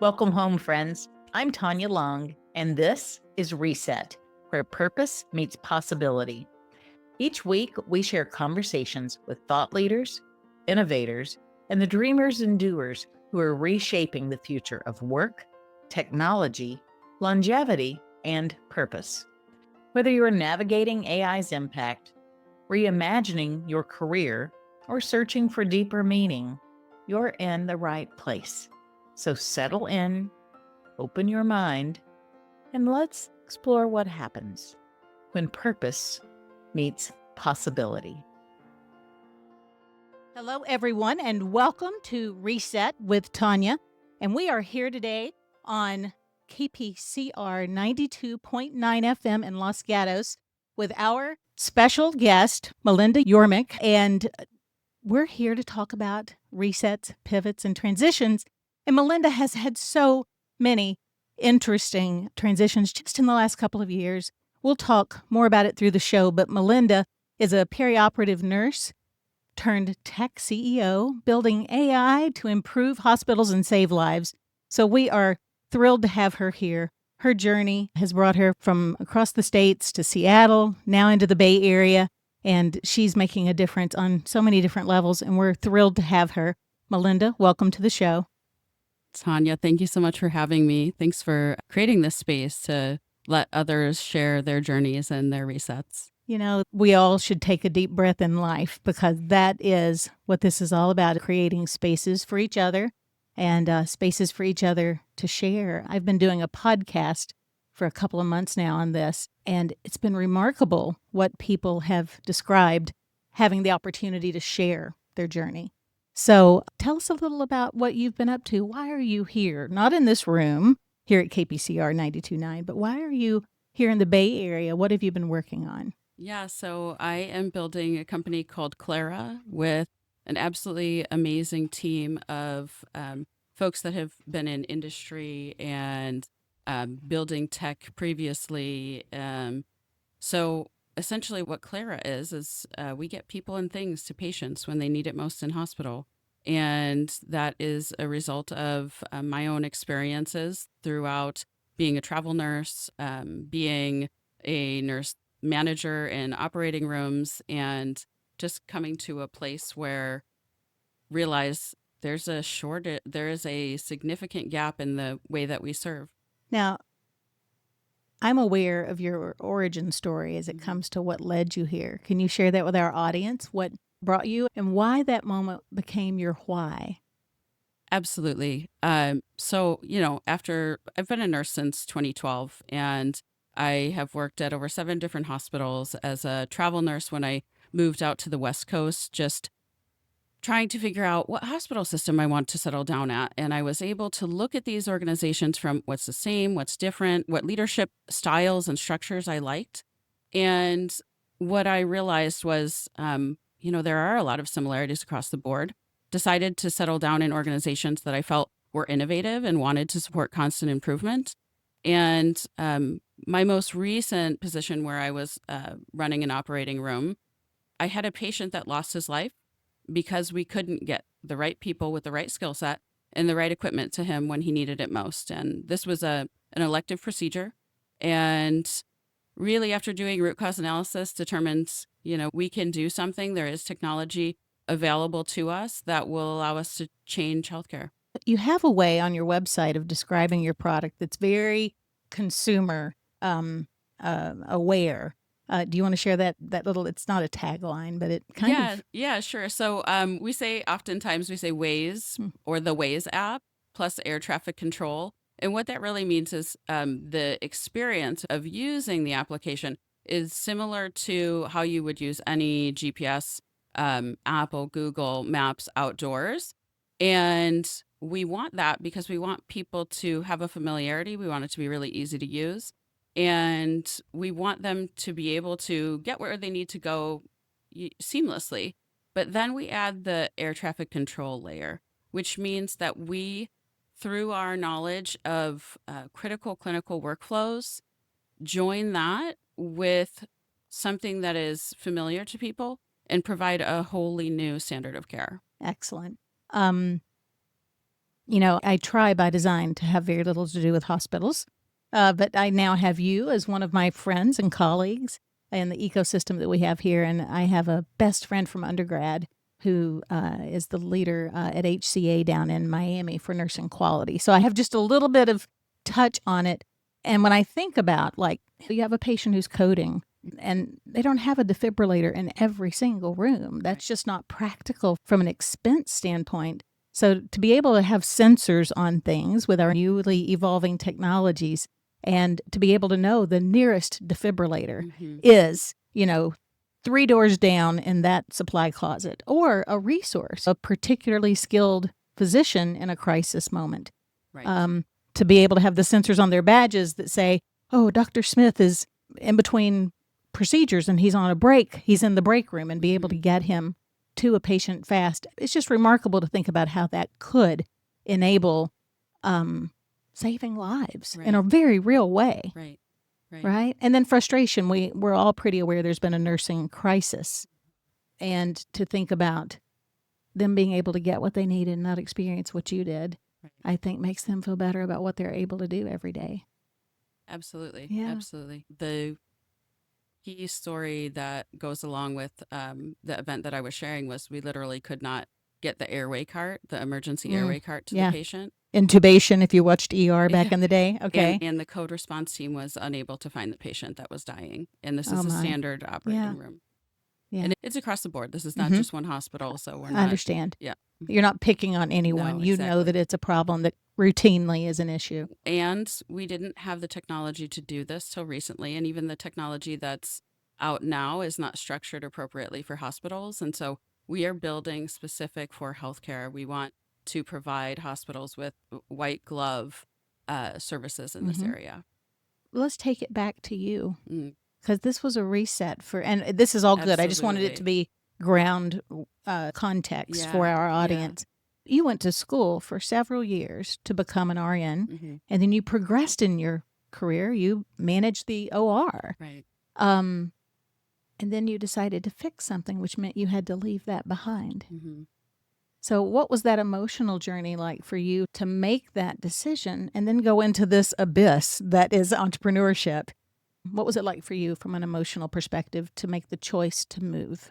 Welcome home, friends. I'm Tanya Long, and this is Reset, where purpose meets possibility. Each week, we share conversations with thought leaders, innovators, and the dreamers and doers who are reshaping the future of work, technology, longevity, and purpose. Whether you're navigating AI's impact, reimagining your career, or searching for deeper meaning, you're in the right place. So settle in, open your mind, and let's explore what happens when purpose meets possibility. Hello, everyone, and welcome to Reset with Tanya. And we are here today on KPCR 92.9 FM in Los Gatos with our special guest, Melinda Yormick. And we're here to talk about resets, pivots, and transitions. And Melinda has had so many interesting transitions just in the last couple of years. We'll talk more about it through the show, but Melinda is a perioperative nurse turned tech CEO, building AI to improve hospitals and save lives. So we are thrilled to have her here. Her journey has brought her from across the states to Seattle, now into the Bay Area, and she's making a difference on so many different levels, and we're thrilled to have her. Melinda, welcome to the show. Tanya, thank you so much for having me. Thanks for creating this space to let others share their journeys and their resets. You know, we all should take a deep breath in life because that is what this is all about, creating spaces for each other and spaces for each other to share. I've been doing a podcast for a couple of months now on this, and it's been remarkable what people have described having the opportunity to share their journey. So tell us a little about what you've been up to. Why are you here? Not in this room here at KPCR 92.9, but why are you here in the Bay Area? What have you been working on? Yeah, so I am building a company called Clara with an absolutely amazing team of folks that have been in industry and building tech previously. So essentially, what Clara is we get people and things to patients when they need it most in hospital. And that is a result of my own experiences throughout being a travel nurse, being a nurse manager in operating rooms, and just coming to a place where realize there is a significant gap in the way that we serve. Now, I'm aware of your origin story as it comes to what led you here. Can you share that with our audience? What brought you and why that moment became your why? Absolutely. After I've been a nurse since 2012, and I have worked at over 7 different hospitals as a travel nurse when I moved out to the West Coast, just trying to figure out what hospital system I want to settle down at. And I was able to look at these organizations from what's the same, what's different, what leadership styles and structures I liked. And what I realized was, there are a lot of similarities across the board. Decided to settle down in organizations that I felt were innovative and wanted to support constant improvement. And my most recent position, where I was running an operating room, I had a patient that lost his life because we couldn't get the right people with the right skill set and the right equipment to him when he needed it most. And this was an elective procedure. And really, after doing root cause analysis, determined, we can do something. There is technology available to us that will allow us to change healthcare. You have a way on your website of describing your product that's very consumer aware. Do you want to share that little? It's not a tagline, but it kind of. Yeah, sure. So oftentimes we say Waze or the Waze app plus air traffic control. And what that really means is the experience of using the application is similar to how you would use any GPS, Apple, Google Maps outdoors. And we want that because we want people to have a familiarity. We want it to be really easy to use. And we want them to be able to get where they need to go seamlessly. But then we add the air traffic control layer, which means that we, through our knowledge of critical clinical workflows, join that with something that is familiar to people and provide a wholly new standard of care. Excellent. I try by design to have very little to do with hospitals, but I now have you as one of my friends and colleagues in the ecosystem that we have here. And I have a best friend from undergrad who is the leader at HCA down in Miami for nursing quality. So I have just a little bit of touch on it. And when I think about, like, you have a patient who's coding and they don't have a defibrillator in every single room. That's just not practical from an expense standpoint. So to be able to have sensors on things with our newly evolving technologies and to be able to know the nearest defibrillator is, 3 doors down in that supply closet, or a resource, a particularly skilled physician in a crisis moment. Right. To be able to have the sensors on their badges that say, oh, Dr. Smith is in between procedures and he's on a break. He's in the break room, and be able to get him to a patient fast. It's just remarkable to think about how that could enable saving lives in a very real way. Right. And then frustration. We're all pretty aware there's been a nursing crisis. And to think about them being able to get what they need and not experience what you did, I think makes them feel better about what they're able to do every day. Absolutely. Yeah. Absolutely. The key story that goes along with the event that I was sharing was we literally could not get the airway cart, the emergency airway cart to the patient. Intubation, if you watched ER back in the day. Okay. And the code response team was unable to find the patient that was dying. And this is a standard operating room. Yeah. And it's across the board. This is not just one hospital. So we're not. I understand. Yeah. You're not picking on anyone. No, you know that it's a problem that routinely is an issue. And we didn't have the technology to do this till recently. And even the technology that's out now is not structured appropriately for hospitals. And so we are building specific for healthcare. We want to provide hospitals with white glove services in this area. Let's take it back to you, because this was a reset and this is all good. Absolutely. I just wanted it to be ground context for our audience. You went to school for several years to become an RN, and then you progressed in your career. You managed the OR. Right. And then you decided to fix something, which meant you had to leave that behind. So what was that emotional journey like for you to make that decision and then go into this abyss that is entrepreneurship? What was it like for you from an emotional perspective to make the choice to move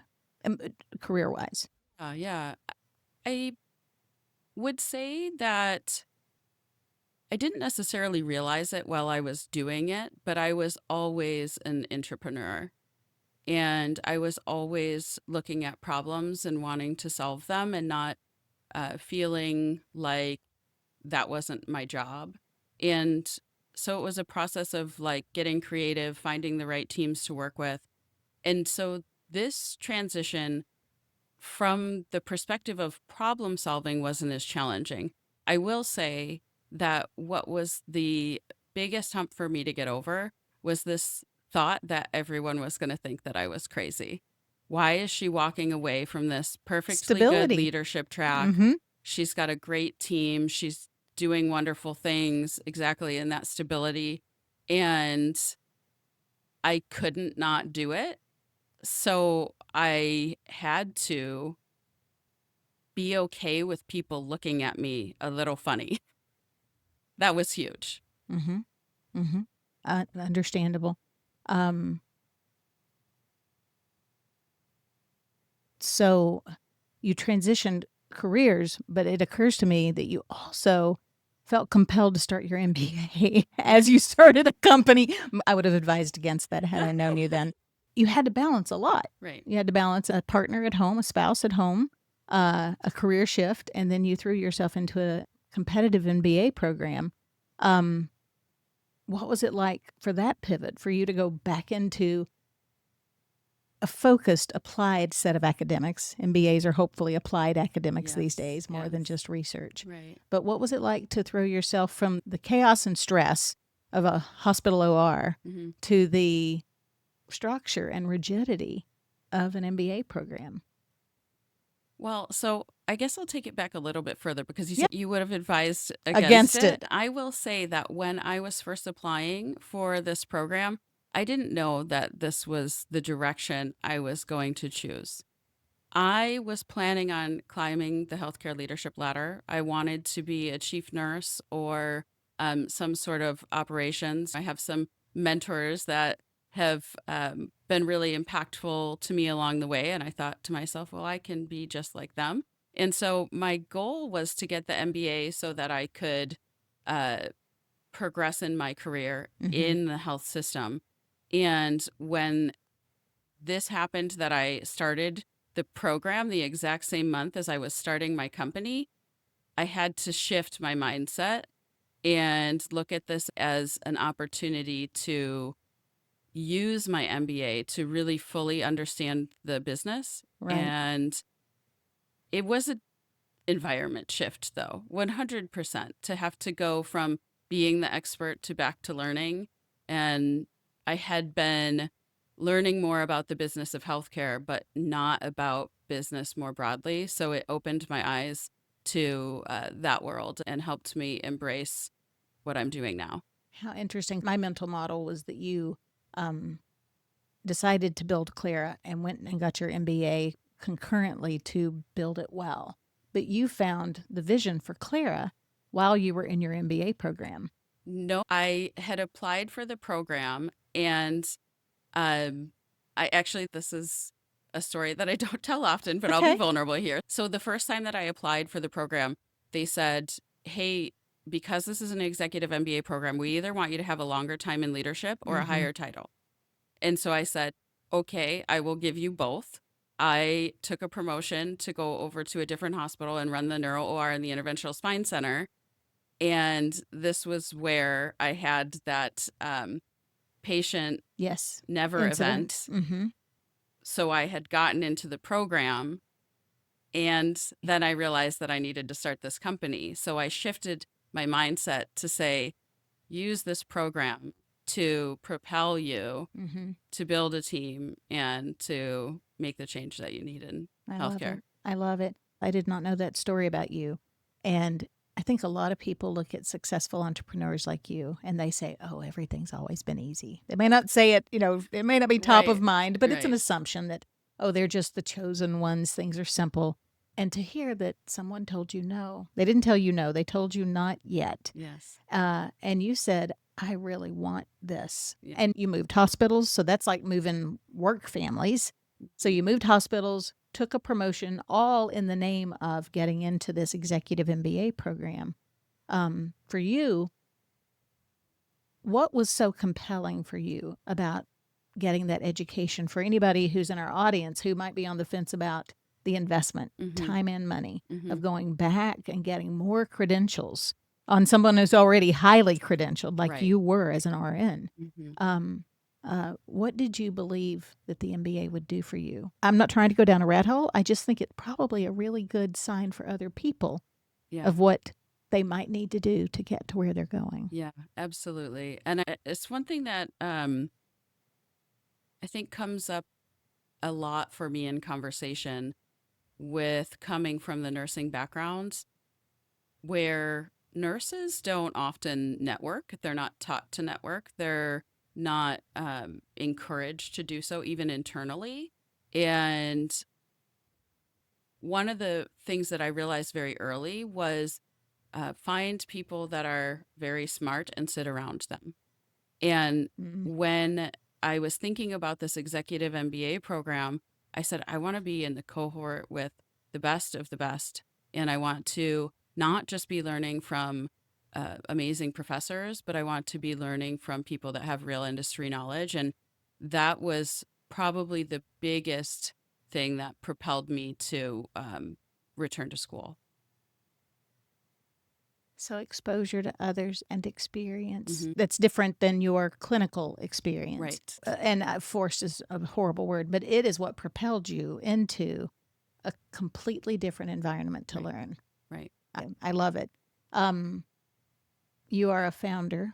career-wise? Yeah. I would say that I didn't necessarily realize it while I was doing it, but I was always an entrepreneur. And I was always looking at problems and wanting to solve them and not feeling like that wasn't my job. And so it was a process of like getting creative, finding the right teams to work with. And so this transition from the perspective of problem solving wasn't as challenging. I will say that what was the biggest hump for me to get over was this thought that everyone was going to think that I was crazy. Why is she walking away from this perfectly good leadership track? She's got a great team. She's doing wonderful things exactly in that stability. And I couldn't not do it. So I had to be okay with people looking at me a little funny. That was huge. Understandable. So you transitioned careers, but it occurs to me that you also felt compelled to start your MBA as you started a company. I would have advised against that had I known you then. You had to balance a lot. Right. You had to balance a partner at home, a spouse at home, a career shift, and then you threw yourself into a competitive MBA program. What was it like for that pivot, for you to go back into a focused, applied set of academics? MBAs are hopefully applied academics these days, more than just research. Right. But what was it like to throw yourself from the chaos and stress of a hospital OR to the structure and rigidity of an MBA program? Well, so I guess I'll take it back a little bit further because you said you would have advised against Against it. I will say that when I was first applying for this program, I didn't know that this was the direction I was going to choose. I was planning on climbing the healthcare leadership ladder. I wanted to be a chief nurse or some sort of operations. I have some mentors that have been really impactful to me along the way. And I thought to myself, well, I can be just like them. And so my goal was to get the MBA so that I could uh, progress in my career Mm-hmm. in the health system. And when this happened, that I started the program the exact same month as I was starting my company, I had to shift my mindset and look at this as an opportunity to use my MBA to really fully understand the business. Right. And it was an environment shift, though, 100%, to have to go from being the expert to back to learning. And I had been learning more about the business of healthcare, but not about business more broadly. So it opened my eyes to that world and helped me embrace what I'm doing now. How interesting. My mental model was that you um, decided to build Clara and went and got your MBA concurrently to build it well. But you found the vision for Clara while you were in your MBA program. No, I had applied for the program, and Um, I actually, this is a story that I don't tell often, but I'll be Okay. vulnerable here. So the first time that I applied for the program, they said, hey, because this is an executive MBA program, we either want you to have a longer time in leadership or a Mm-hmm. higher title. And so I said, okay, I will give you both. I took a promotion to go over to a different hospital and run the neuro OR and the interventional spine center. And this was where I had that patient Yes. never Incident. event. Mm-hmm. So I had gotten into the program, and then I realized that I needed to start this company. So I shifted my mindset to say, use this program to propel you Mm-hmm. to build a team and to make the change that you need in I love healthcare. it. I love it. I did not know that story about you. And I think a lot of people look at successful entrepreneurs like you and they say, oh, everything's always been easy. They may not say it, it may not be top of Right, mind, but it's an right. assumption that, oh, they're just the chosen ones. Things are simple. And to hear that someone told you no, they didn't tell you no, they told you not yet. Yes. And you said, I really want this. Yeah. And you moved hospitals. So that's like moving work families. So you moved hospitals, took a promotion, all in the name of getting into this executive MBA program. For you, what was so compelling for you about getting that education for anybody who's in our audience who might be on the fence about the investment, Mm-hmm. time and money, Mm-hmm. of going back and getting more credentials on someone who's already highly credentialed, like Right. you were as an RN? Mm-hmm. What did you believe that the MBA would do for you? I'm not trying to go down a rat hole. I just think it's probably a really good sign for other people Yeah. of what they might need to do to get to where they're going. Yeah, absolutely. And it's one thing that I think comes up a lot for me in conversation with coming from the nursing background, where nurses don't often network. They're not taught to network. They're not encouraged to do so, even internally. And one of the things that I realized very early was find people that are very smart and sit around them. And Mm. when I was thinking about this executive MBA program, I said, I want to be in the cohort with the best of the best. And I want to not just be learning from amazing professors, but I want to be learning from people that have real industry knowledge. And that was probably the biggest thing that propelled me to return to school. So, exposure to others and experience Hmm. that's different than your clinical experience. Right. And forced is a horrible word, but it is what propelled you into a completely different environment to Right. learn. Right. I love it. You are a founder,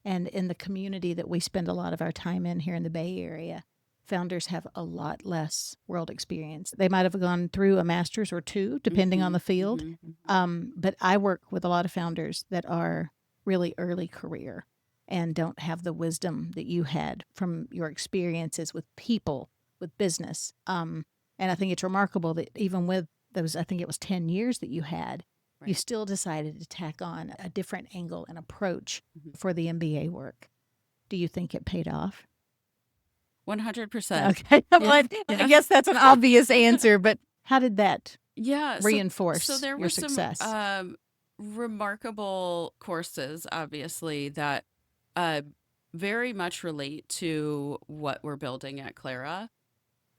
and in the community that we spend a lot of our time in here in the Bay Area, founders have a lot less world experience. They might have gone through a master's or two, depending on the field. But I work with a lot of founders that are really early career and don't have the wisdom that you had from your experiences with people, with business. And I think it's remarkable that even with those, I think it was 10 years that you had, you Right. still decided to tack on a different angle and approach Mhm. for the MBA work. Do you think it paid off? 100%. Okay. Well, Yeah. I Yeah. guess that's an obvious answer, but how did that Yeah. So reinforce there your were some success? remarkable courses, obviously, that uh, very much relate to what we're building at Clara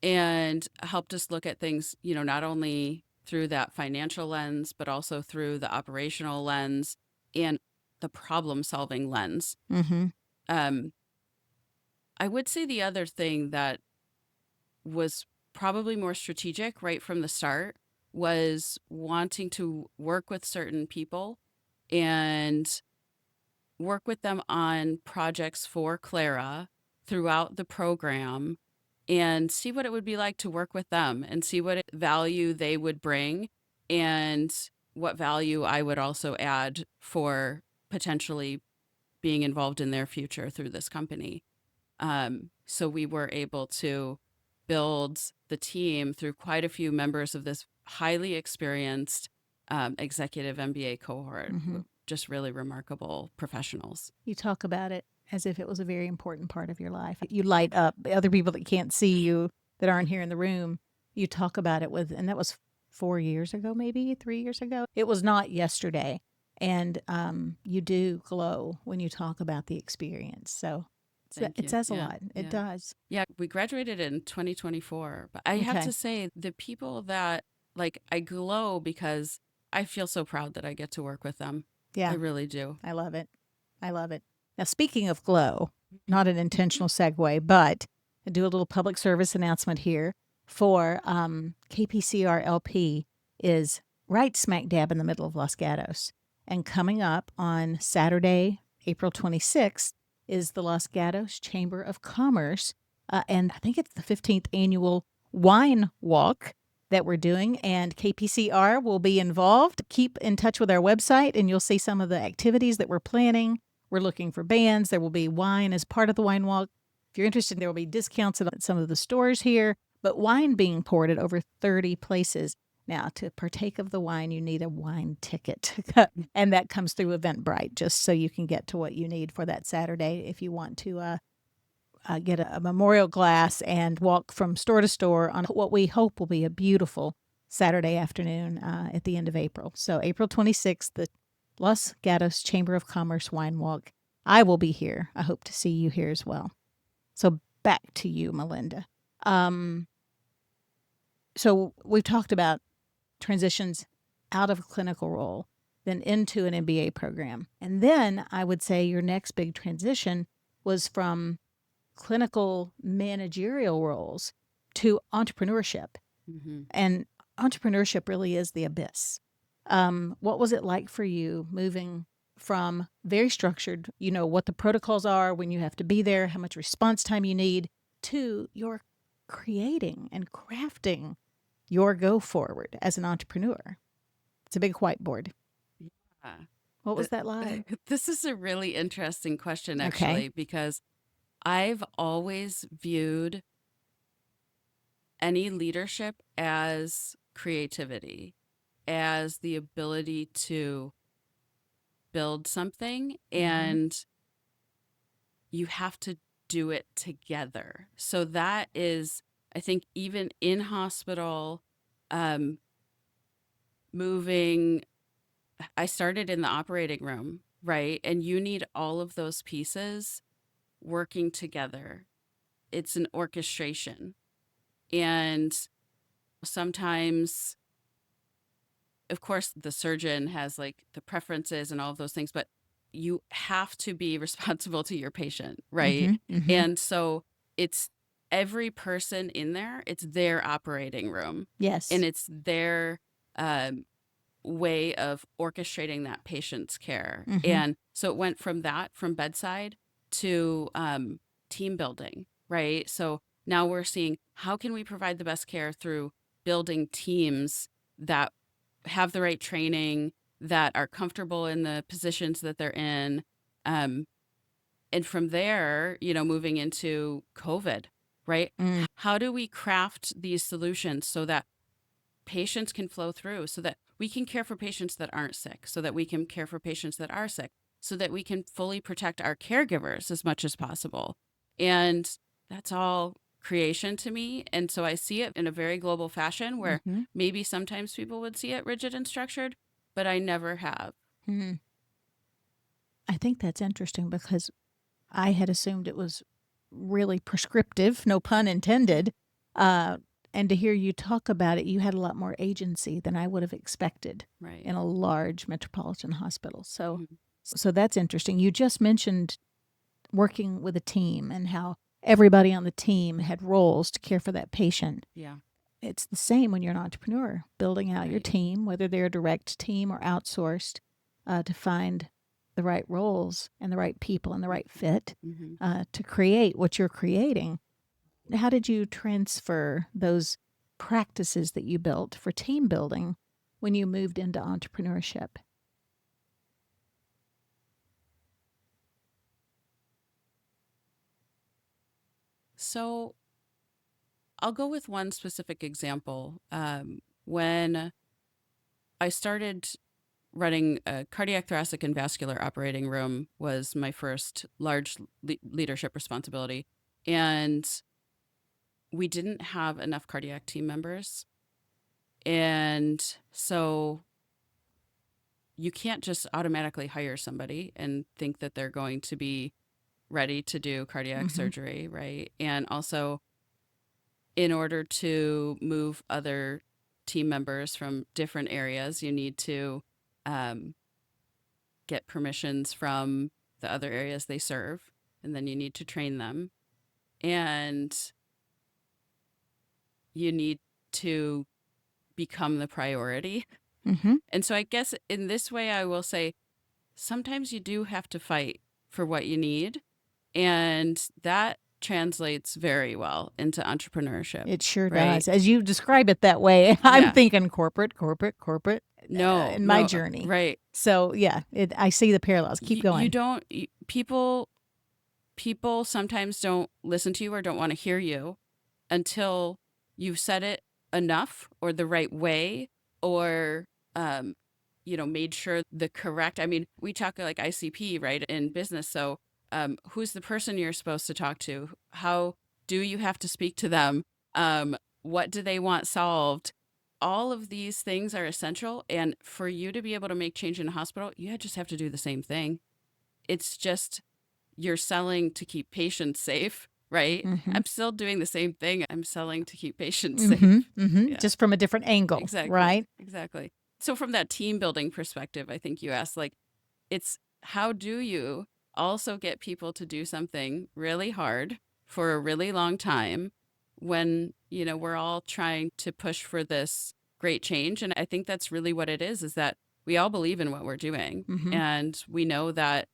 and helped us look at things, not only through that financial lens, but also through the operational lens and the problem solving lens. Mm-hmm. Um, I would say the other thing that was probably more strategic right from the start was wanting to work with certain people and work with them on projects for Clara throughout the program and see what it would be like to work with them and see what value they would bring and what value I would also add for potentially being involved in their future through this company. So we were able to build the team through quite a few members of this highly experienced executive MBA cohort, Mm-hmm. just really remarkable professionals. You talk about it as if it was a very important part of your life. You light up other people that can't see you, that aren't here in the room. You talk about it with, and that was 4 years ago, maybe 3 years ago. It was not yesterday. And you do glow when you talk about the experience. So Thank it you. says a Yeah. lot. It Yeah. does. Yeah. We graduated in 2024, but I have Okay. to say the people that I glow because I feel so proud that I get to work with them. I Yeah, really do. I love it. I love it. Now, speaking of glow, not an intentional segue, but I do a little public service announcement here for KPCR LP is right smack dab in the middle of Los Gatos. And coming up on Saturday, April 26th, is the Los Gatos Chamber of Commerce. And I think it's the 15th annual wine walk that we're doing, and KPCR will be involved. Keep in touch with our website, and you'll see some of the activities that we're planning. We're looking for bands. There will be wine as part of the wine walk. If you're interested, there will be discounts at some of the stores here, but wine being poured at over 30 places. Now, to partake of the wine, you need a wine ticket, and that comes through Eventbrite, just so you can get to what you need for that Saturday if you want to get a memorial glass and walk from store to store on what we hope will be a beautiful Saturday afternoon at the end of April. So April 26th, the Los Gatos Chamber of Commerce Wine Walk. I will be here. I hope to see you here as well. So back to you, Melinda. So we've talked about transitions out of a clinical role, then into an MBA program. And then I would say your next big transition was from clinical managerial roles to entrepreneurship. Mm-hmm. And entrepreneurship really is the abyss. What was it like for you moving from very structured, what the protocols are, when you have to be there, how much response time you need, to your creating and crafting your go forward as an entrepreneur? It's a big whiteboard. Yeah. What was that like? This is a really interesting question, Okay. actually, because I've always viewed any leadership as creativity, as the ability to build something, and you have to do it together. So that is, I think, even in hospital, moving, I started in the operating room, right? And you need all of those pieces working together. It's an orchestration. And sometimes, of course, the surgeon has the preferences and all of those things, but you have to be responsible to your patient, right? And so it's every person in there, it's their operating room. Yes. And it's their way of orchestrating that patient's care. And so it went from bedside to team building, right? So now we're seeing, how can we provide the best care through building teams that have the right training, that are comfortable in the positions that they're in. And from there, moving into COVID, right? Mm. How do we craft these solutions so that patients can flow through, so that we can care for patients that aren't sick, so that we can care for patients that are sick, so that we can fully protect our caregivers as much as possible. And that's all creation to me. And so I see it in a very global fashion where Mm-hmm. maybe sometimes people would see it rigid and structured, but I never have. Mm. I think that's interesting because I had assumed it was really prescriptive, no pun intended. And to hear you talk about it, you had a lot more agency than I would have expected Right. in a large metropolitan hospital. So, Mhm. so that's interesting. You just mentioned working with a team and how everybody on the team had roles to care for that patient. Yeah. It's the same when you're an entrepreneur, building out your Right. team, whether they're a direct team or outsourced, to find the right roles and the right people and the right fit hmm to create what you're creating. How did you transfer those practices that you built for team building when you moved into entrepreneurship? So I'll go with one specific example. When I started running a cardiac, thoracic, and vascular operating room was my first large leadership responsibility. And we didn't have enough cardiac team members. And so you can't just automatically hire somebody and think that they're going to be ready to do cardiac Mm-hmm. surgery, right? And also, in order to move other team members from different areas, you need to um, get permissions from the other areas they serve, and then you need to train them. And you need to become the priority. Mm-hmm. And so I guess in this way, I will say sometimes you do have to fight for what you need. And that translates very well into entrepreneurship, It sure right? does. As you describe it that way, I'm Yeah. thinking corporate No, in my no, journey. right. So yeah, I see the parallels. Keep You going. don't, people sometimes don't listen to you or don't want to hear you until you've said it enough or the right way or um made sure the correct, I mean, we talk like ICP, right, in business. So who's the person you're supposed to talk to? How do you have to speak to them? What do they want solved? All of these things are essential, and for you to be able to make change in a hospital, you just have to do the same thing. It's just you're selling to keep patients safe, right? Mm-hmm. I'm still doing the same thing. I'm selling to keep patients Mm-hmm. safe. Mm-hmm. Yeah, Just from a different angle, exactly. right? Exactly. So from that team building perspective, I think you asked, like, it's how do you also get people to do something really hard for a really long time when, we're all trying to push for this great change. And I think that's really what it is that we all believe in what we're doing Mm-hmm. and we know that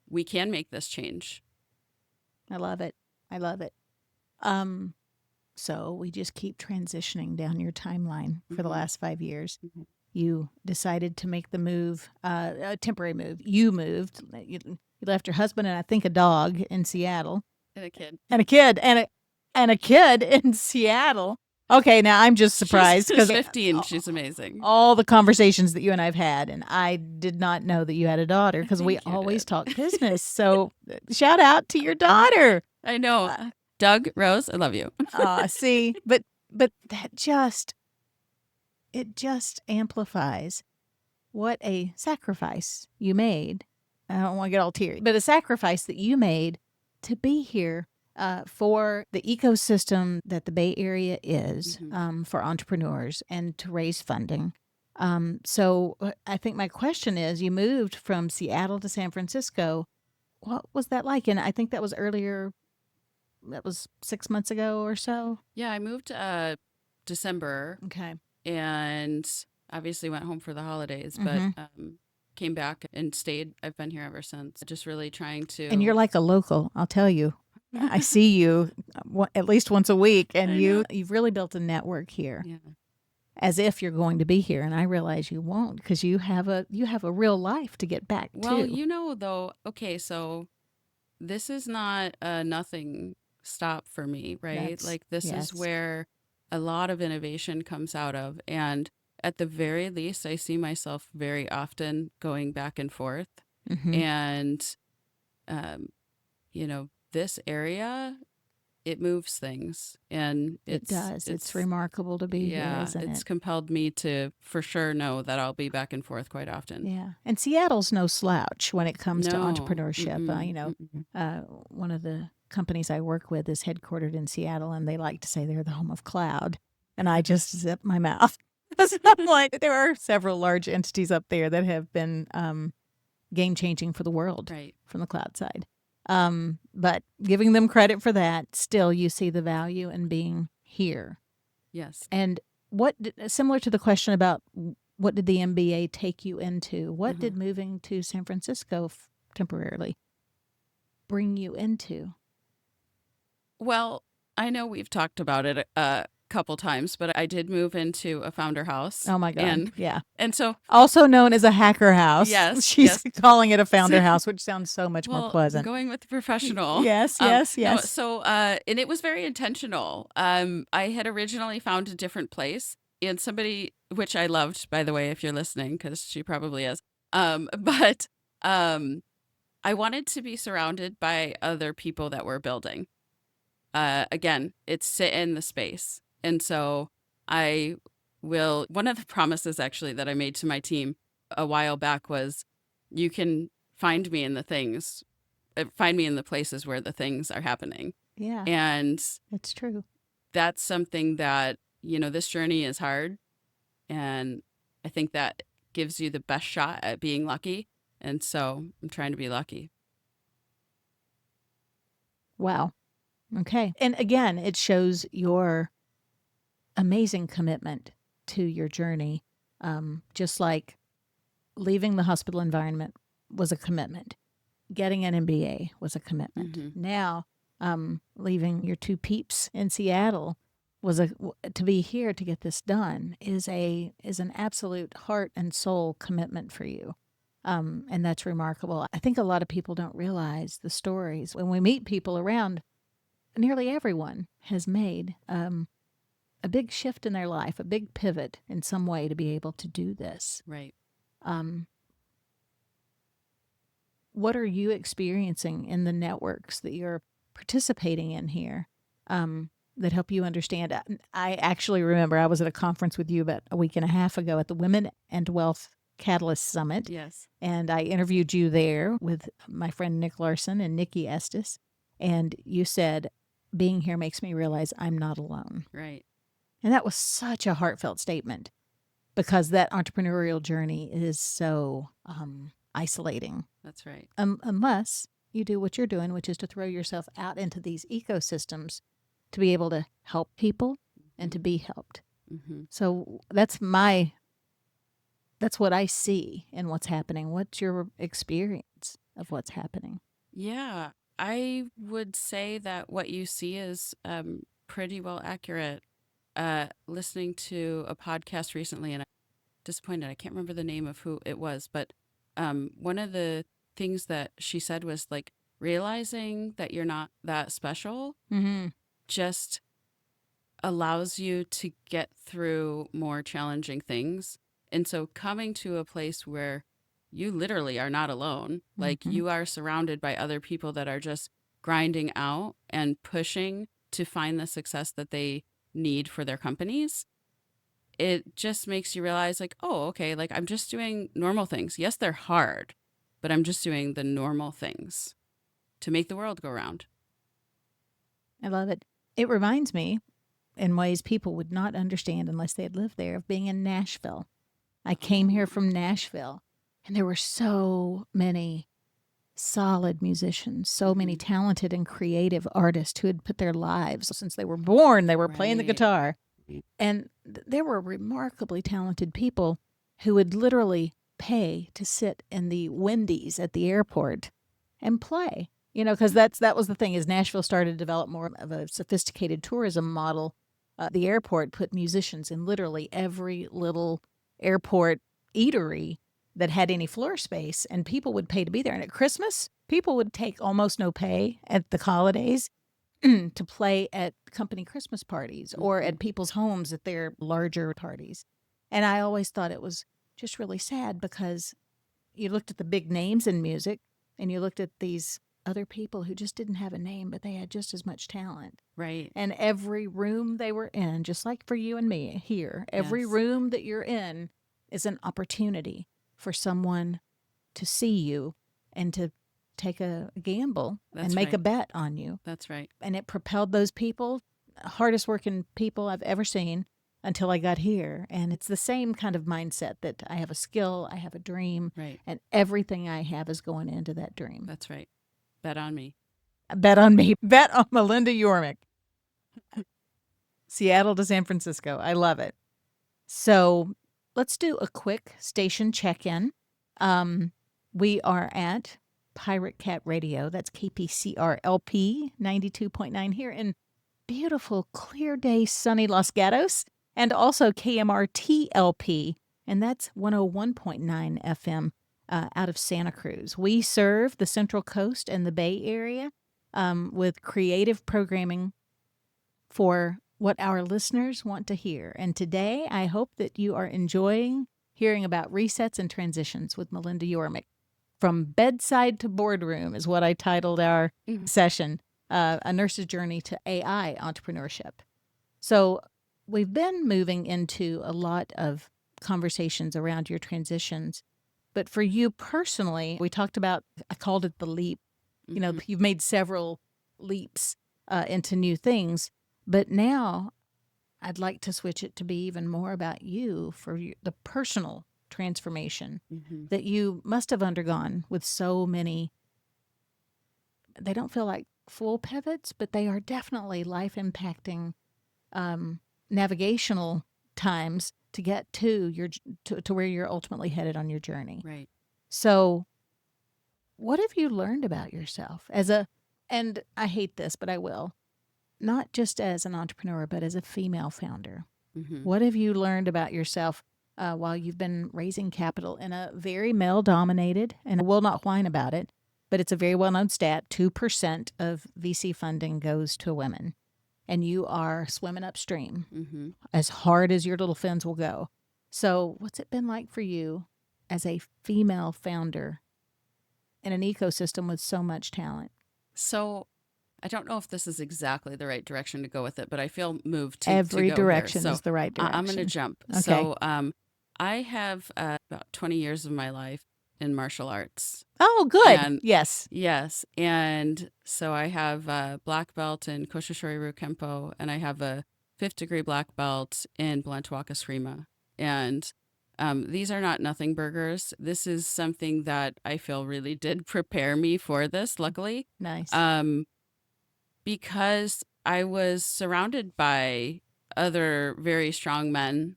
we can make this change. I love it. I love it. Um, so we just keep transitioning down your timeline for the hmm last 5 years. hmm You decided to make the move, a temporary move. You moved. You left your husband and I think a dog in Seattle, And a kid. and a kid in Seattle. Okay, now I'm just surprised She's because 15. She's amazing. all the conversations that you and I've had, and I did not know that you had a daughter I because we think you always did. talk business. So shout out to your daughter. I know. Doug, Rose, I love you. See, but that just it just amplifies what a sacrifice you made. I don't want to get all teary, but a sacrifice that you made to be here for the ecosystem that the Bay Area is hmm for entrepreneurs and to raise funding. So I think my question is, you moved from Seattle to San Francisco. What was that like? And I think that was earlier. That was 6 months ago or so. Yeah, I moved December Okay. and obviously went home for the holidays, but Mm-hmm. came back and stayed. I've been here ever since. Just really trying And you're to. like a local, I'll tell you. I see you at least once a week, and I know. you've really built a network here, Yeah. as if you're going to be here. And I realize you won't because you have a real life to get back Well, to. though, okay, so this is not a nothing stop for me, right? That's Like this is yes. where a lot of innovation comes out of. And at the very least, I see myself very often going back and forth. Mm-hmm. And, um, this area, it moves things. And It does. It's it's, remarkable to be here, yeah, isn't it's it? compelled me to for sure know that I'll be back and forth quite often. Yeah. And Seattle's no slouch when it comes to No. entrepreneurship. Mm-mm, mm-mm. One of the companies I work with is headquartered in Seattle, and they like to say they're the home of cloud. And I just zip my mouth. So I'm like, there are several large entities up there that have been game changing for the world Right. from the cloud side. But giving them credit for that, still you see the value in being here. Yes. And similar to the question about what did the MBA take you into, what did moving to San Francisco temporarily bring you into? Well, I know we've talked about it a couple times, but I did move into a founder house. Oh my God. And Yeah. and so Also known as a hacker house. yes, She's yes. calling it a founder house, which sounds so much more Well, pleasant. going with the professional. Yes, No, yes. so and it was very intentional. I had originally found a different place and somebody which I loved, by the way, if you're listening, because she probably is. But I wanted to be surrounded by other people that were building. Again, it's sit in the space. And so one of the promises actually that I made to my team a while back was you can find me in find me in the places where the things are happening. Yeah, And it's true. that's something that, this journey is hard. And I think that gives you the best shot at being lucky. And so I'm trying to be lucky. Wow. Okay. And again, it shows your amazing commitment to your journey. Just like leaving the hospital environment was a commitment. Getting an MBA was a commitment. Mhm. Now, leaving your two peeps in Seattle to be here to get this done is an absolute heart and soul commitment for you. And that's remarkable. I think a lot of people don't realize the stories. When we meet people around, nearly everyone has made a big shift in their life, a big pivot in some way to be able to do this. Right. What are you experiencing in the networks that you're participating in here that help you understand? I actually remember I was at a conference with you about a week and a half ago at the Women and Wealth Catalyst Summit. Yes. And I interviewed you there with my friend Nick Larson and Nikki Estes. And you said, being here makes me realize I'm not alone. Right. And that was such a heartfelt statement because that entrepreneurial journey is so isolating. That's right. Unless you do what you're doing, which is to throw yourself out into these ecosystems to be able to help people and to be helped. Mm-hmm. So that's what I see in what's happening. What's your experience of what's happening? Yeah, I would say that what you see is pretty well accurate. Listening to a podcast recently, and I'm disappointed, I can't remember the name of who it was, but one of the things that she said was like realizing that you're not that special just allows you to get through more challenging things. And so coming to a place where you literally are not alone, like you are surrounded by other people that are just grinding out and pushing to find the success that they need for their companies, it just makes you realize like, oh, okay, like I'm just doing normal things. Yes, they're hard, but I'm just doing the normal things to make the world go round. I love it. It reminds me, in ways people would not understand unless they had lived there, of being in Nashville. I came here from Nashville, and there were so many solid musicians, so many talented and creative artists who had put their lives since they were born. They were playing the guitar. And there were remarkably talented people who would literally pay to sit in the Wendy's at the airport and play. Because that was the thing, is Nashville started to develop more of a sophisticated tourism model. The airport put musicians in literally every little airport eatery that had any floor space, and people would pay to be there. And at Christmas, people would take almost no pay at the holidays to play at company Christmas parties or Mhm. at people's homes at their larger parties. And I always thought it was just really sad because you looked at the big names in music and you looked at these other people who just didn't have a name, but they had just as much talent. Right. And every room they were in, just like for you and me here, every Yes. room that you're in is an opportunity for someone to see you and to take a gamble and That's make a right. bet on you. That's right. And it propelled those people, hardest working people I've ever seen until I got here. And it's the same kind of mindset that I have a skill, I have a dream, Right. and everything I have is going into that dream. That's right. Bet on me. Bet on me. Bet on Melinda Yormick. Seattle to San Francisco. I love it. So let's do a quick station check-in. We are at Pirate Cat Radio. That's KPCRLP 92.9 here in beautiful, clear day, sunny Los Gatos, and also KMRTLP, and that's 101.9 FM out of Santa Cruz. We serve the Central Coast and the Bay Area with creative programming for what our listeners want to hear. And today, I hope that you are enjoying hearing about resets and transitions with Melinda Yormick. From Bedside to Boardroom is what I titled our session, A Nurse's Journey to AI Entrepreneurship. So we've been moving into a lot of conversations around your transitions. But for you personally, we talked about, I called it the leap. You know, you've made several leaps into new things. But now I'd like to switch it to be even more about you for the personal transformation that you must have undergone with so many. They don't feel like full pivots, but they are definitely life impacting navigational times to get to your to where you're ultimately headed on your journey. Right. So what have you learned about yourself and I hate this, but I will, not just as an entrepreneur, but as a female founder? What have you learned about yourself while you've been raising capital in a very male-dominated, and I will not whine about it, but it's a very well-known stat, 2% of VC funding goes to women, and you are swimming upstream as hard as your little fins will go. So what's it been like for you as a female founder in an ecosystem with so much talent? So I don't know if this is exactly the right direction to go with it, but I feel moved to Every go direction here. So is the right direction. I'm going to jump. Okay. So I have about 20 years of my life in martial arts. Oh, good. And Yes. yes. And so I have a black belt in Koshishori Kempo, and I have a 5th degree black belt in Blantuaka Eskrima. And these are not nothing burgers. This is something that I feel really did prepare me for this, luckily. Nice. Because I was surrounded by other very strong men,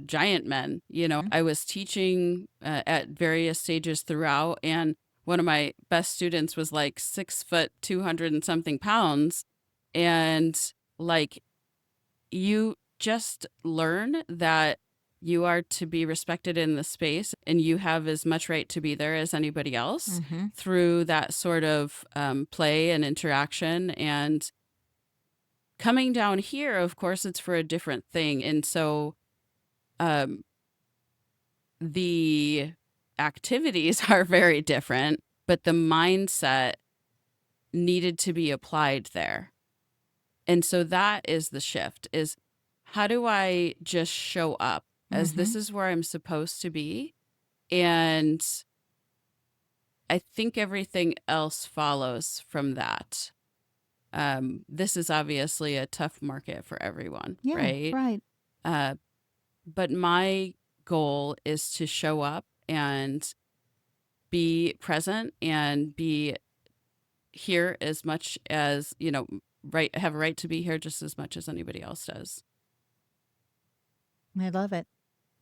giant men. You know, I was teaching at various stages throughout, and one of my best students was like 6 foot, 200 and something pounds. And like, you just learn that you are to be respected in the space, and you have as much right to be there as anybody else through that sort of play and interaction. And coming down here, of course, it's for a different thing. And so the activities are very different, but the mindset needed to be applied there. And so that is the shift, is how do I just show up as this is where I'm supposed to be? And I think everything else follows from that. This is obviously a tough market for everyone, Yeah, right? right. But my goal is to show up and be present and be here as much as, you know, have a right to be here just as much as anybody else does. I love it.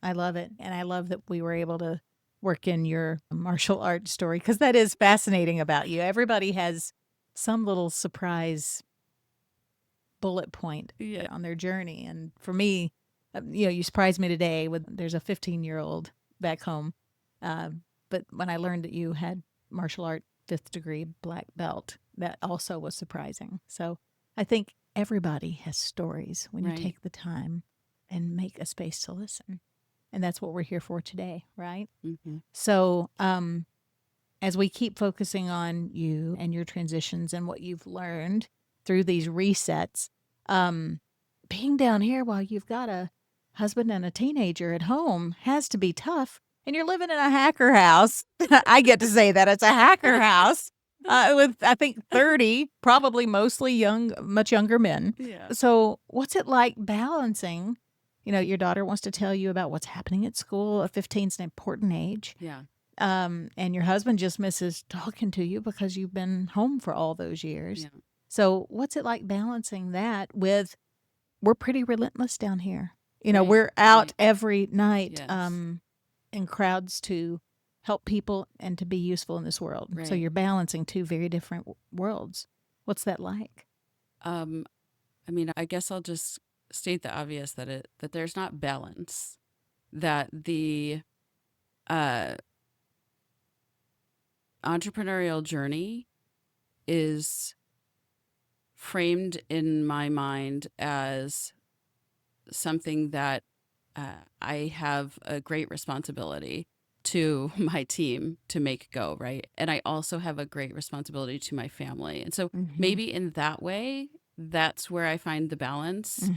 I love it. And I love that we were able to work in your martial arts story, because that is fascinating about you. Everybody has some little surprise bullet point on their journey. And for me, you surprised me today there's a 15-year-old back home. But when I learned that you had martial art 5th degree black belt, that also was surprising. So I think everybody has stories when you Right. take the time and make a space to listen. And that's what we're here for today, right? Mm-hmm. So, as we keep focusing on you and your transitions and what you've learned through these resets, being down here while you've got a husband and a teenager at home has to be tough. And you're living in a hacker house. I get to say that it's a hacker house with, I think, 30, probably mostly young, much younger men. Yeah. So, what's it like balancing? Your daughter wants to tell you about what's happening at school. 15 is an important age. Yeah. And your husband just misses talking to you because you've been home for all those years. Yeah. So what's it like balancing that with, we're pretty relentless down here. Right, We're out right. every night Yes. in crowds to help people and to be useful in this world. So Right. you're balancing two very different worlds. What's that like? I mean, I guess I'll just state the obvious that there's not balance. That the entrepreneurial journey is framed in my mind as something that I have a great responsibility to my team to make go, right? And I also have a great responsibility to my family. And so maybe in that way, that's where I find the balance.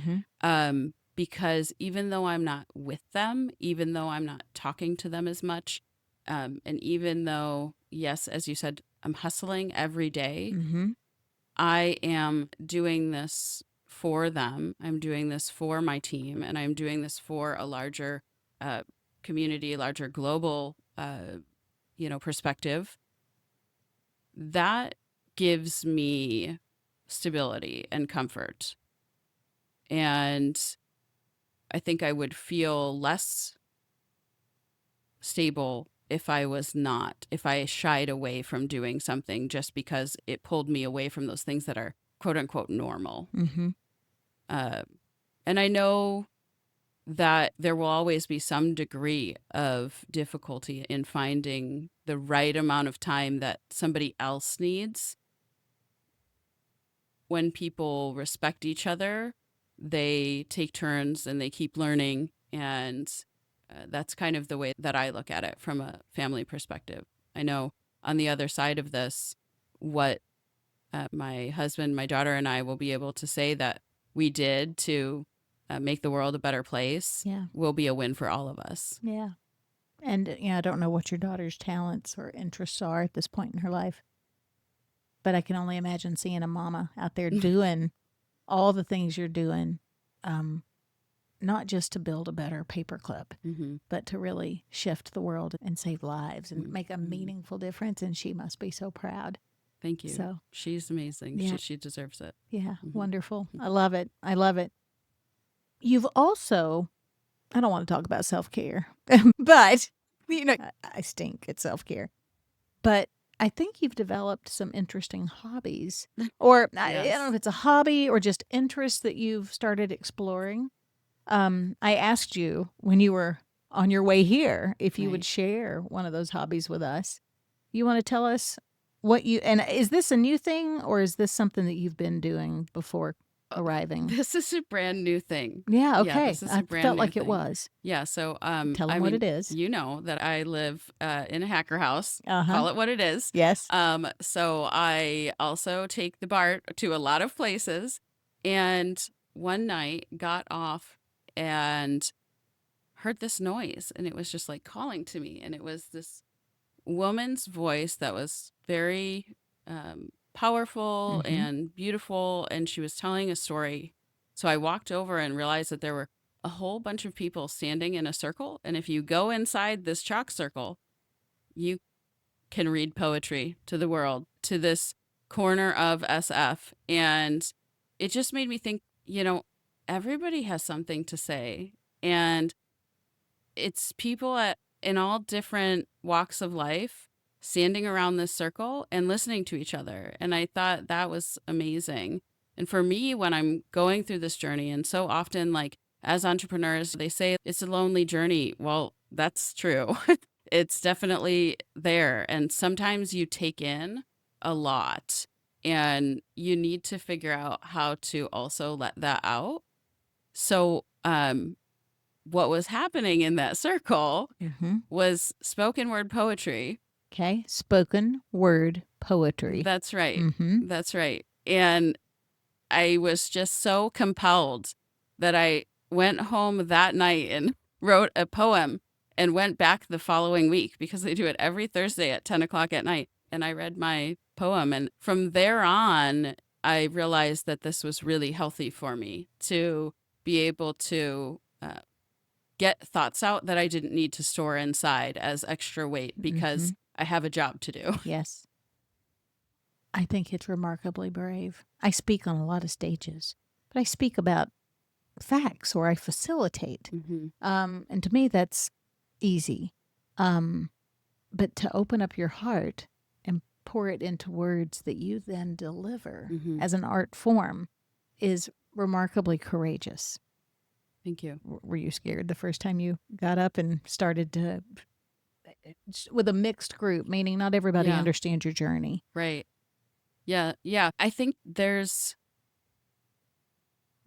Because even though I'm not with them, even though I'm not talking to them as much, and even though, yes, as you said, I'm hustling every day, I am doing this for them. I'm doing this for my team, and I'm doing this for a larger community, larger global, perspective. That gives me stability and comfort. And I think I would feel less stable if I shied away from doing something just because it pulled me away from those things that are quote unquote normal. And I know that there will always be some degree of difficulty in finding the right amount of time that somebody else needs. When people respect each other, they take turns and they keep learning. And that's kind of the way that I look at it from a family perspective. I know on the other side of this, what my husband, my daughter, and I will be able to say that we did to make the world a better place will be a win for all of us. Yeah. And, I don't know what your daughter's talents or interests are at this point in her life, but I can only imagine seeing a mama out there doing all the things you're doing, not just to build a better paperclip, but to really shift the world and save lives and make a meaningful difference. And she must be so proud. Thank you. So she's amazing. Yeah. She deserves it. Yeah, wonderful. I love it. I love it. You've also, I don't want to talk about self-care, but, I stink at self-care. But I think you've developed some interesting hobbies, or I don't know if it's a hobby or just interests that you've started exploring. I asked you when you were on your way here if you would share one of those hobbies with us. You want to tell us and is this a new thing or is this something that you've been doing before arriving? This is a brand new thing. Yeah, okay. Yeah, this is I a brand felt new like thing. it was. Yeah, so Tell them what it is. You know that I live in a hacker house. Uh-huh. Call it what it is. Yes. So I also take the BART to a lot of places, and one night got off and heard this noise, and it was just like calling to me, and it was this woman's voice that was very powerful and beautiful, and she was telling a story. So I walked over and realized that there were a whole bunch of people standing in a circle, and if you go inside this chalk circle, you can read poetry to the world, to this corner of SF. And it just made me think, everybody has something to say, and it's people in all different walks of life standing around this circle and listening to each other. And I thought that was amazing. And for me, when I'm going through this journey, and so often, like as entrepreneurs, they say it's a lonely journey. Well, that's true. It's definitely there. And sometimes you take in a lot. and you need to figure out how to also let that out. So, what was happening in that circle was spoken word poetry. Okay. Spoken word poetry. That's right. Mm-hmm. That's right. And I was just so compelled that I went home that night and wrote a poem and went back the following week, because they do it every Thursday at 10 o'clock at night. And I read my poem. And from there on, I realized that this was really healthy for me to be able to get thoughts out that I didn't need to store inside as extra weight, because I have a job to do. Yes. I think it's remarkably brave. I speak on a lot of stages, but I speak about facts, or I facilitate. And to me, that's easy. But to open up your heart and pour it into words that you then deliver as an art form is remarkably courageous. Thank you. Were you scared the first time you got up and started to, with a mixed group, meaning not everybody understands your journey? Right. Yeah. Yeah. I think there's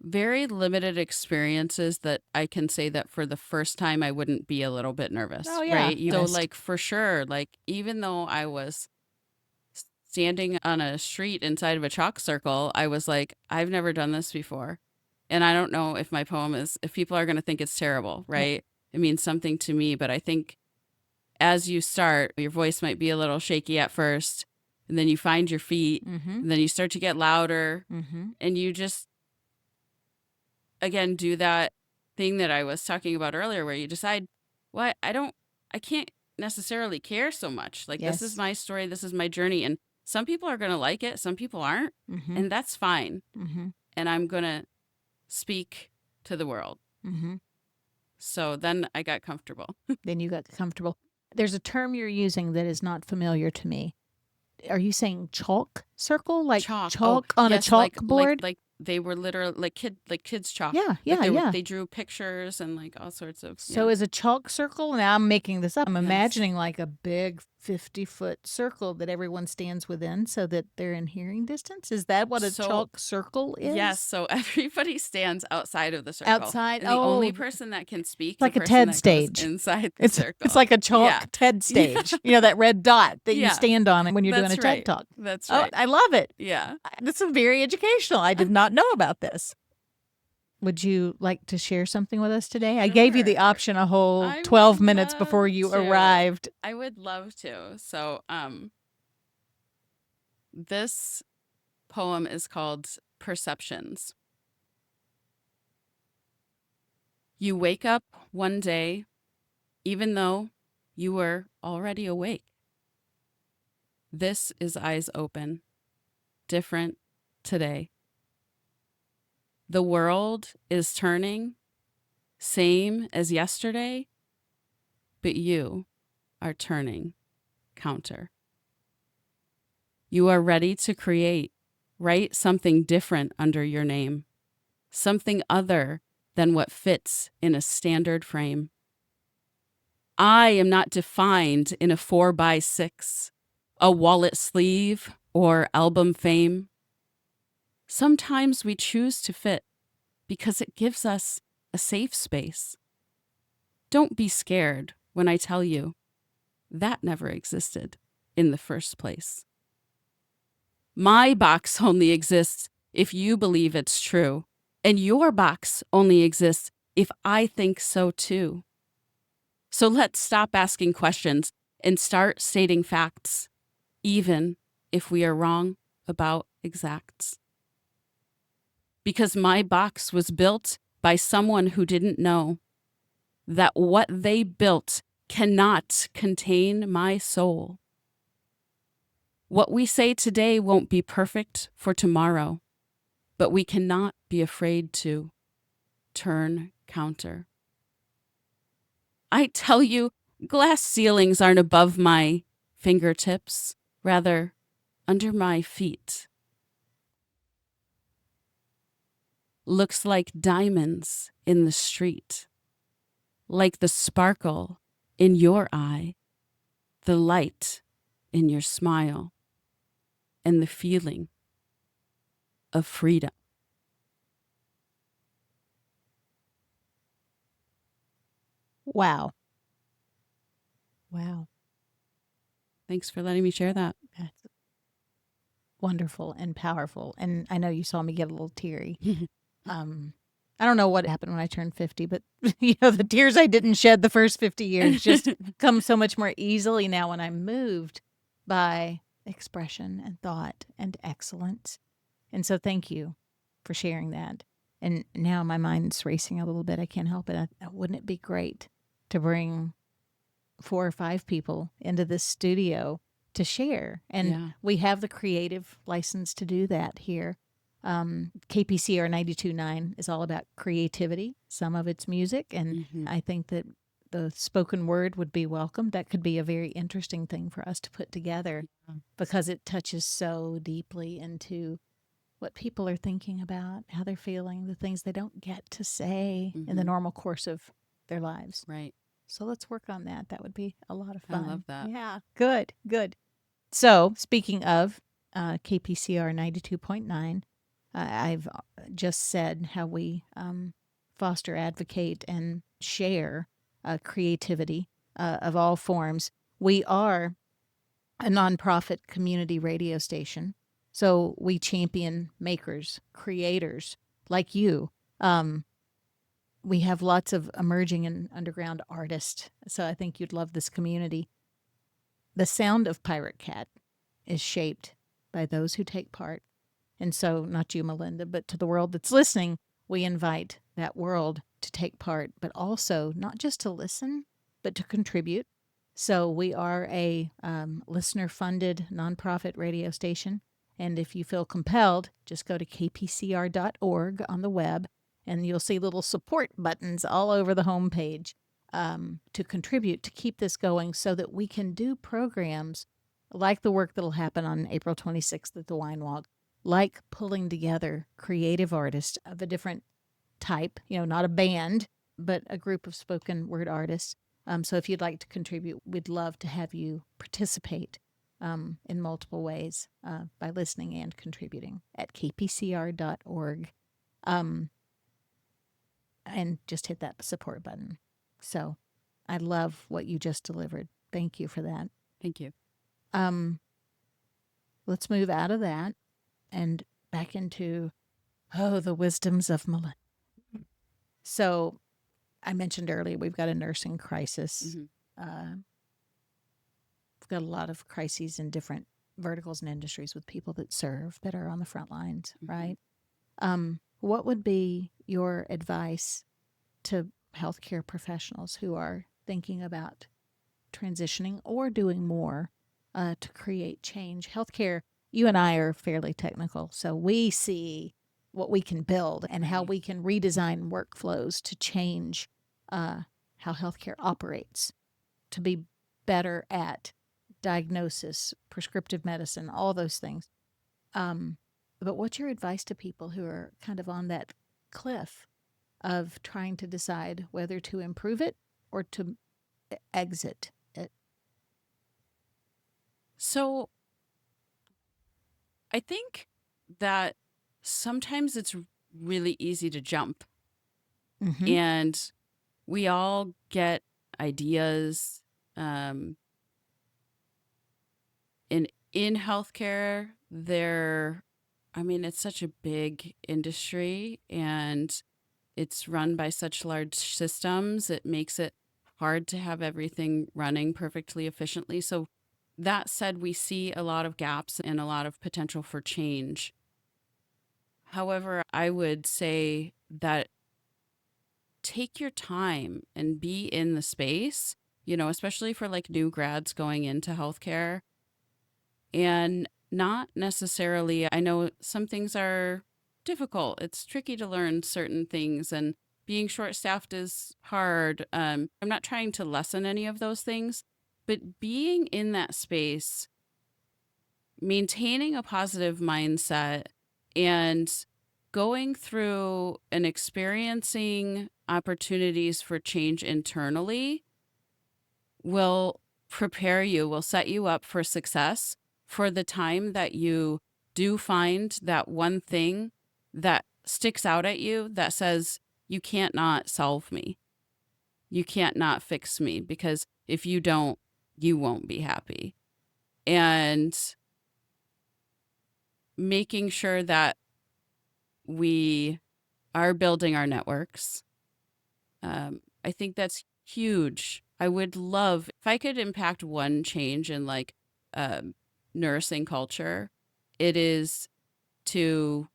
very limited experiences that I can say that for the first time I wouldn't be a little bit nervous. Oh, yeah. Right. So like, for sure, like, even though I was standing on a street inside of a chalk circle, I was like, I've never done this before. And I don't know if my poem if people are going to think it's terrible, right? It means something to me. But I think as you start, your voice might be a little shaky at first, and then you find your feet, and then you start to get louder, and you just, again, do that thing that I was talking about earlier, where you decide, what, I can't necessarily care so much. Like, this is my story, this is my journey. And some people are going to like it, some people aren't, and that's fine. And I'm going to speak to the world. So then I got comfortable. Then you got comfortable. There's a term you're using that is not familiar to me. Are you saying chalk circle? Like chalk on a chalkboard? Like they were literally like kids chalk. Yeah. They drew pictures and like all sorts of. So is a chalk circle? Now I'm making this up. I'm imagining like a big 50-foot circle that everyone stands within so that they're in hearing distance. Is that what a chalk circle is? Yes. So everybody stands outside of the circle. Outside. And the only person that can speak, like the a person TED that stage goes inside the circle. It's like a chalk TED stage. You know, that red dot that you stand on when you're doing a TED talk. That's right. Oh, I love it. Yeah. This is very educational. I did not know about this. Would you like to share something with us today? Sure. I gave you the option a whole 12 minutes before you arrived. I would love to. So, this poem is called Perceptions. You wake up one day, even though you were already awake. This is eyes open, different today. The world is turning, same as yesterday, but you are turning counter. You are ready to create, write something different under your name, something other than what fits in a standard frame. I am not defined in a 4x6, a wallet sleeve, or album fame. Sometimes we choose to fit because it gives us a safe space. Don't be scared when I tell you that never existed in the first place. My box only exists if you believe it's true, and your box only exists if I think so too. So let's stop asking questions and start stating facts, even if we are wrong about exacts. Because my box was built by someone who didn't know that what they built cannot contain my soul. What we say today won't be perfect for tomorrow, but we cannot be afraid to turn counter. I tell you, glass ceilings aren't above my fingertips, rather under my feet. Looks like diamonds in the street, like the sparkle in your eye, the light in your smile, and the feeling of freedom. Wow. Wow. Thanks for letting me share that. That's wonderful and powerful. And I know you saw me get a little teary. I don't know what happened when I turned 50, but the tears I didn't shed the first 50 years just come so much more easily now when I'm moved by expression and thought and excellence. And so thank you for sharing that. And now my mind's racing a little bit. I can't help it. Wouldn't it be great to bring 4 or 5 people into this studio to share? And Yeah. we have the creative license to do that here. KPCR 92.9 is all about creativity. Some of it's music, and I think that the spoken word would be welcome. That could be a very interesting thing for us to put together because it touches so deeply into what people are thinking about, how they're feeling, the things they don't get to say in the normal course of their lives. Right. So let's work on that. That would be a lot of I fun. love that. Yeah, good. So speaking of KPCR 92.9, I've just said how we foster, advocate, and share creativity of all forms. We are a nonprofit community radio station. So we champion makers, creators like you. We have lots of emerging and underground artists. So I think you'd love this community. The sound of Pirate Cat is shaped by those who take part. And so, not you, Melinda, but to the world that's listening, we invite that world to take part, but also not just to listen, but to contribute. So we are a listener-funded nonprofit radio station. And if you feel compelled, just go to kpcr.org on the web, and you'll see little support buttons all over the homepage to contribute, to keep this going so that we can do programs like the work that'll happen on April 26th at the Wine Walk, like pulling together creative artists of a different type, not a band, but a group of spoken word artists. So if you'd like to contribute, we'd love to have you participate in multiple ways by listening and contributing at kpcr.org. And just hit that support button. So I love what you just delivered. Thank you for that. Thank you. Let's move out of that and back into, the wisdoms of Melinda. So I mentioned earlier, we've got a nursing crisis. We've got a lot of crises in different verticals and industries with people that are on the front lines, right? What would be your advice to healthcare professionals who are thinking about transitioning or doing more to create change? Healthcare, you and I are fairly technical, so we see what we can build and how we can redesign workflows to change how healthcare operates, to be better at diagnosis, prescriptive medicine, all those things. But what's your advice to people who are kind of on that cliff of trying to decide whether to improve it or to exit it? So I think that sometimes it's really easy to jump, and we all get ideas. In healthcare, it's such a big industry, and it's run by such large systems. It makes it hard to have everything running perfectly efficiently. So that said, we see a lot of gaps and a lot of potential for change. However, I would say that take your time and be in the space, especially for like new grads going into healthcare. And not necessarily, I know some things are difficult. It's tricky to learn certain things, and being short-staffed is hard. I'm not trying to lessen any of those things, but being in that space, maintaining a positive mindset, and going through and experiencing opportunities for change internally will prepare you, will set you up for success for the time that you do find that one thing that sticks out at you that says, you can't not solve me. You can't not fix me, because if you don't, you won't be happy. And making sure that we are building our networks. I think that's huge. I would love if I could impact one change in like nursing culture. It is to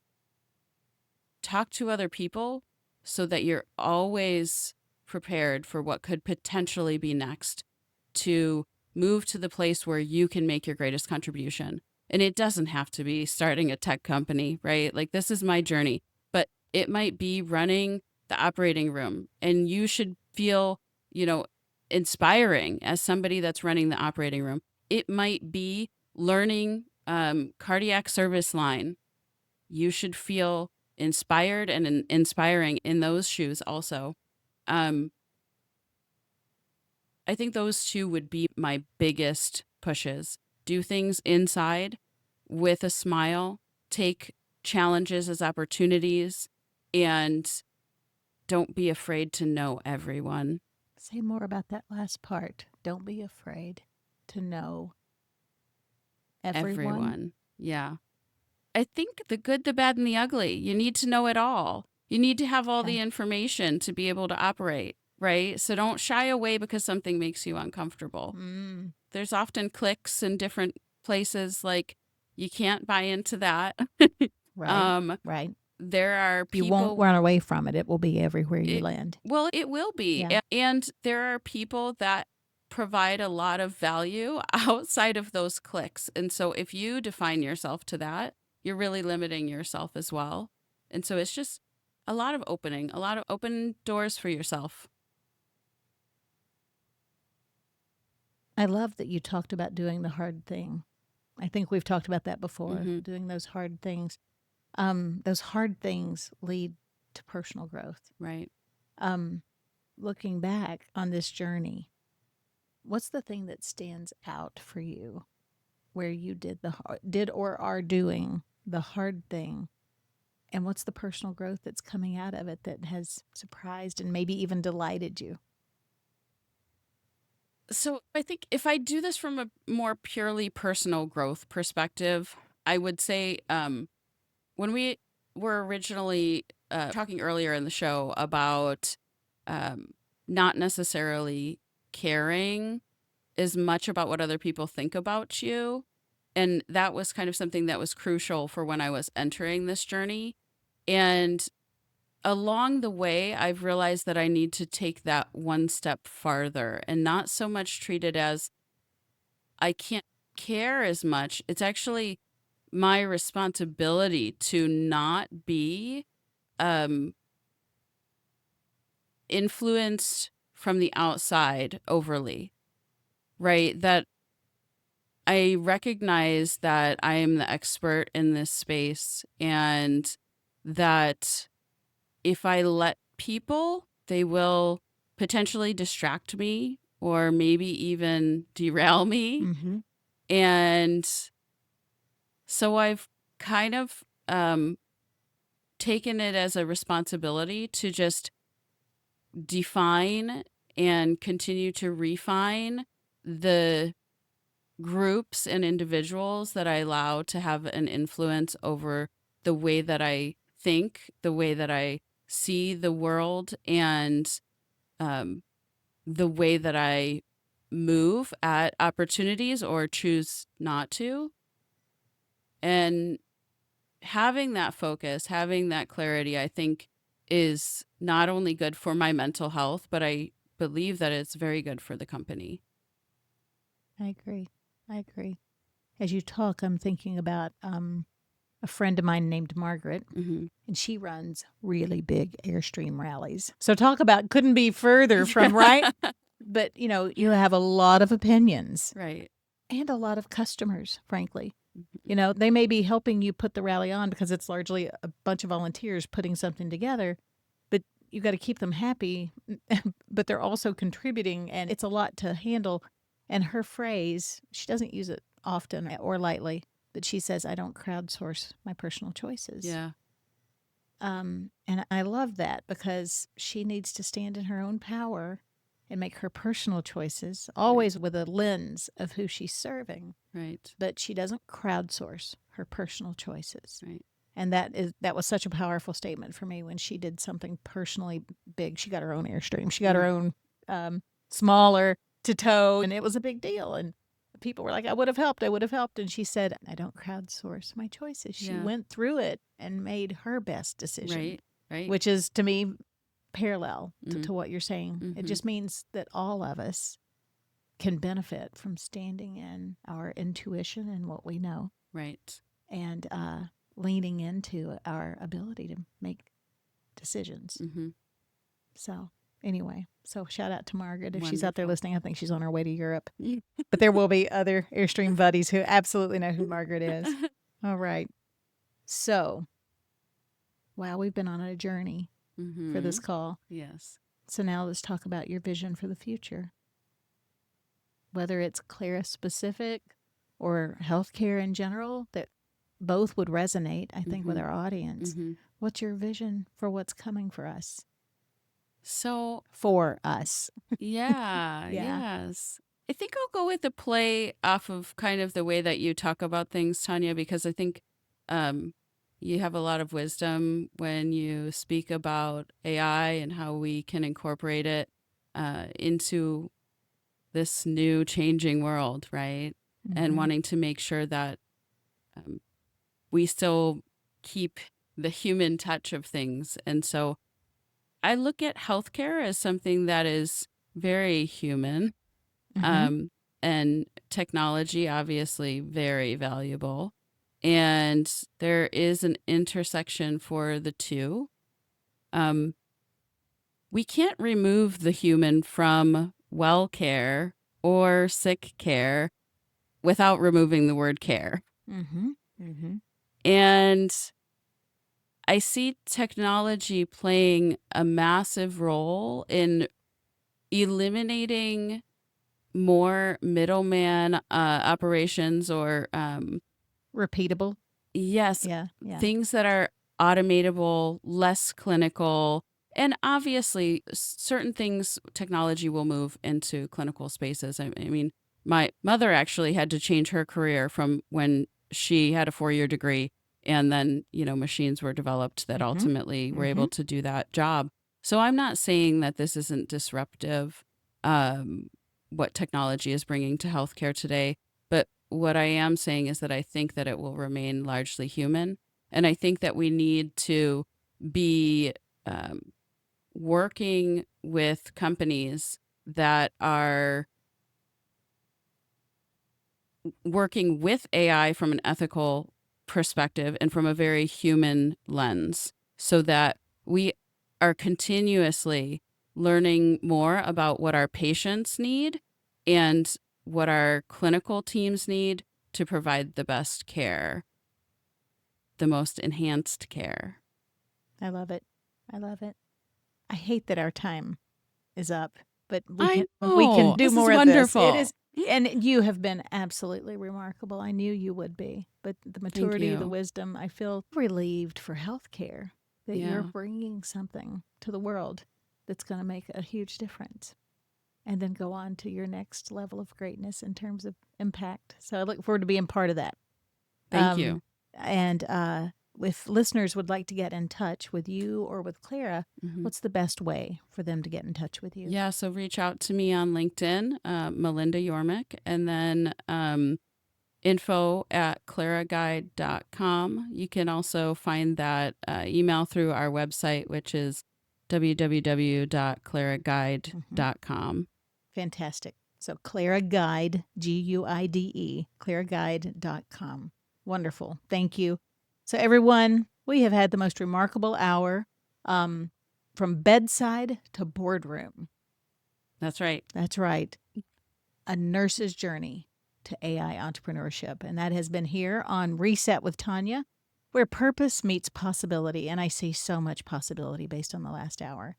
talk to other people so that you're always prepared for what could potentially be next, to move to the place where you can make your greatest contribution. And it doesn't have to be starting a tech company, right? Like, this is my journey, but it might be running the operating room, and you should feel, inspiring as somebody that's running the operating room. It might be learning cardiac service line. You should feel inspired and inspiring in those shoes also. I think those two would be my biggest pushes. Do things inside with a smile, take challenges as opportunities, and don't be afraid to know everyone. Say more about that last part. Don't be afraid to know everyone. Yeah. I think the good, the bad, and the ugly. You need to know it all. You need to have all the information to be able to operate, right? So don't shy away because something makes you uncomfortable. There's often cliques in different places. Like, you can't buy into that. Right. Right. There are people. You won't run away from it. It will be everywhere you land. Well, it will be. Yeah. And there are people that provide a lot of value outside of those cliques. And so if you define yourself to that, you're really limiting yourself as well. And so it's just a lot of open doors for yourself. I love that you talked about doing the hard thing. I think we've talked about that before, doing those hard things. Those hard things lead to personal growth. Right. Looking back on this journey, what's the thing that stands out for you where you did or are doing the hard thing? And what's the personal growth that's coming out of it that has surprised and maybe even delighted you? So I think if I do this from a more purely personal growth perspective, I would say when we were originally talking earlier in the show about not necessarily caring as much about what other people think about you, and that was kind of something that was crucial for when I was entering this journey. And along the way, I've realized that I need to take that one step farther and not so much treat it as I can't care as much. It's actually my responsibility to not be influenced from the outside overly, right? That I recognize that I am the expert in this space, and that if I let people, they will potentially distract me or maybe even derail me. And so I've kind of taken it as a responsibility to just define and continue to refine the groups and individuals that I allow to have an influence over the way that I think, the way that I see the world, and the way that I move at opportunities or choose not to. And having that focus, having that clarity, I think is not only good for my mental health, but I believe that it's very good for the company. I agree. As you talk, I'm thinking about a friend of mine named Margaret, and she runs really big Airstream rallies. So talk about couldn't be further from right. But, you have a lot of opinions. Right. And a lot of customers, frankly. They may be helping you put the rally on because it's largely a bunch of volunteers putting something together, but you got to keep them happy, but they're also contributing, and it's a lot to handle. And her phrase, she doesn't use it often or lightly, But she says, I don't crowdsource my personal choices. Yeah. And I love that because she needs to stand in her own power and make her personal choices, always with a lens of who she's serving. Right. But she doesn't crowdsource her personal choices. Right. And that was such a powerful statement for me when she did something personally big. She got her own Airstream. She got her own smaller to tow, and it was a big deal. And people were like, I would have helped. I would have helped. And she said, I don't crowdsource my choices. She Yeah. went through it and made her best decision, Right. Right. which is, to me, parallel Mhm. to what you're saying. It Mhm. just means that all of us can benefit from standing in our intuition and what we know Right. and leaning into our ability to make decisions. Mm-hmm. So anyway, so shout out to Margaret. If she's out there Wonderful. listening, I think she's on her way to Europe. But there will be other Airstream buddies who absolutely know who Margaret is. All right. So, wow, we've been on a journey Mm-hmm. for this call. Yes. So now let's talk about your vision for the future. Whether it's Clara specific or healthcare in general, that both would resonate, I think, with Mhm. our audience. Mm-hmm. What's your vision for what's coming for us? So, For us. yeah, Yeah. yes. I think I'll go with the play off of kind of the way that you talk about things, Tanya, because I think you have a lot of wisdom when you speak about AI and how we can incorporate it into this new changing world, right? And Mhm. wanting to make sure that we still keep the human touch of things. And so I look at healthcare as something that is very human, Mhm. and technology, obviously, very valuable. And there is an intersection for the two. We can't remove the human from well care or sick care without removing the word care. Mhm. Mhm. And I see technology playing a massive role in eliminating more middleman operations or Repeatable. yes, Yeah. Yeah. things that are automatable, less clinical. And obviously, certain things, technology will move into clinical spaces. I mean, my mother actually had to change her career from when she had a 4-year degree, and then, machines were developed that Mhm. ultimately were Mhm. able to do that job. So I'm not saying that this isn't disruptive, what technology is bringing to healthcare today. But what I am saying is that I think that it will remain largely human. And I think that we need to be working with companies that are working with AI from an ethical perspective and from a very human lens so that we are continuously learning more about what our patients need and what our clinical teams need to provide the best care, the most enhanced care. I love it. I love it. I hate that our time is up, but I we can know. do This is more of this. It wonderful. is, and you have been absolutely remarkable. I knew you would be, but the Thank maturity, the you. wisdom, I feel relieved for healthcare that you're Yeah. bringing something to the world that's going to make a huge difference, and then go on to your next level of greatness in terms of impact. So I look forward to being part of that. Thank you. And if listeners would like to get in touch with you or with Clara, Mhm. what's the best way for them to get in touch with you? Yeah, so reach out to me on LinkedIn, Melinda Yormick, and then info@claraguide.com. You can also find that email through our website, which is www.claraguide.com. Fantastic. So Clara Guide, Guide, claraguide.com. Wonderful. Thank you. So everyone, we have had the most remarkable hour from bedside to boardroom. That's right. That's right. A nurse's journey to AI entrepreneurship. And that has been here on Reset with Tanya, where purpose meets possibility. And I see so much possibility based on the last hour.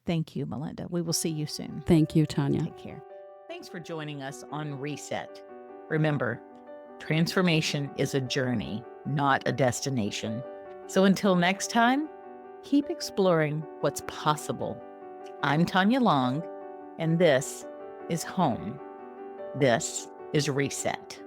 Thank you, Melinda. We will see you soon. Thank you, Tanya. Take care. Thanks for joining us on Reset. Remember, Transformation is a journey, not a destination. So until next time, keep exploring what's possible. I'm Tanya Long, and this is Home. This is Reset.